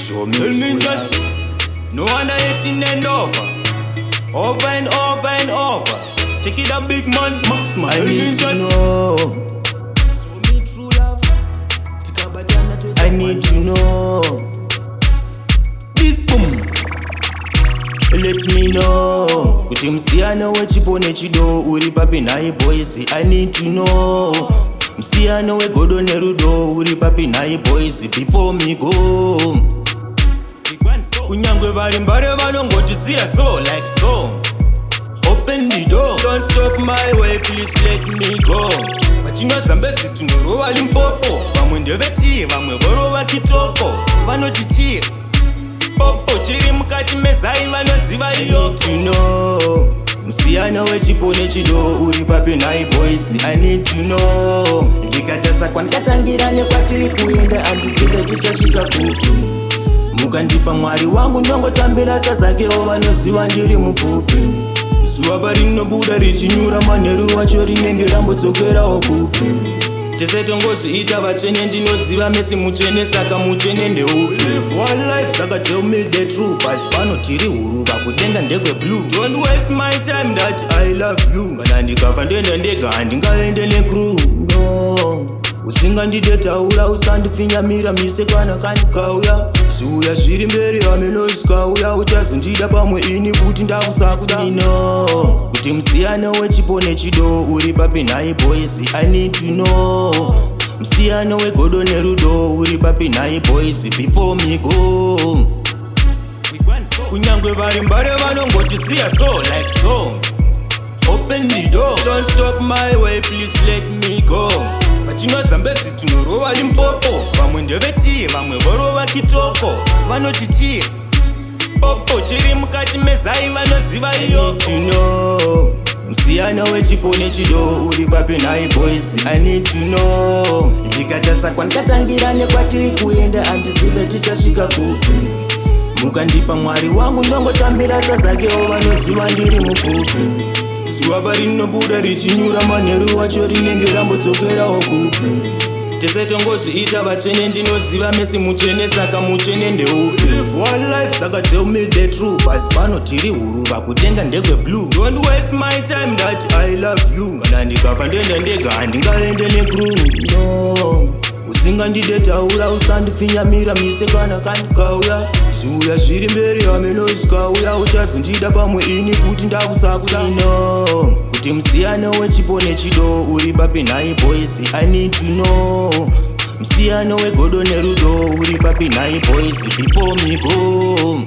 Show me ninjas. No wonder 18 and over. Over and over and over. Take it a big man, max man. I need to know. Show me true love. I need to know. This boom. Let me know. Kuti msiyano wechipone chido uri papi naye boys. I need to know. Msiyano wegodo nerudo uri papi naye boys before me go. Kunyangwe vari mbare vanongoti siya so like so. Open the door, don't stop my way, please let me go. Machinwa zambezi tunorova Limpopo. Vamwe ndeveti, vamwe vorova Kitoko. Vanoti chii popo chiri mukati mezai vanoziva iyo. To know. Msiyano wechipone chido uri papi naye boys. I need to know. Ndikatasa kwandikatangira nekwatiri kuenda andizive tichasvika kupi. Mukandipa mwari wangu ndongotambira sazakewo vanoziva ndiri mupfupi. Zuva parinobuda richinyura manheru wacho rinenge rambodzokerawo kupi. Tese tongoziita vatsvene ndinoziva mesi mutsvene saka mutsvene ndeupi. Live one life saka tell me the truth. Basi pano tiri huruva kudenga ndekwe blue. Don't waste my time that I love you. Kana ndikafa ndoenda ndega handingaende necrew. No. Usingandide taura usandipfinyamira mise kana kandikauya. Zuya zviri mberi hamenozikauya uchazondida pamwe ini kuti ndakusakuda. No. Kuti msiyano wechipone chido uri papi naye boys. I need to know. Msiyano wegodo nerudo uri papi naye boys before me go. Kunyangwe vari mbare vanongoti siya so like so. Open the door, don't stop my way, please let me go. Machinwa zambezi tunorova Limpopo. Vamwe ndeveti, vamwe vorova Kitoko. Vanoti chii popo chiri mukati mezai vanoziva iyo. To know. Msiyano wechipone chido uri papi naye boys. I need to know. Ndikatasa kwandikatangira nekwatiri kuenda andizive tichasvika kupi. Mukandipa mwari wangu ndongotambira sazakewo vanoziva ndiri mupfupi. Zuva parinobuda richinyura manheru wacho rinenge rambodzokerawo kupi. Tese tongoziita vatsvene ndinoziva mesi mutsvene saka mutsvene ndeupi. Live one life saka tell me the truth. Basi pano tiri huruva kudenga ndekwe blue. Don't waste my time that I love you. Kana ndikafa ndoenda ndega handingaende necrew. No. Usingandide taura usandipfinyamira mise kana kandikauya. Zuya zviri mberi hamenozikauya uchazondida pamwe ini kuti ndakusakuda. No. Kuti msiyano wechipone chido uri papi naye boys. I need to know. Msiyano wegodo nerudo uri papi naye boys before me go.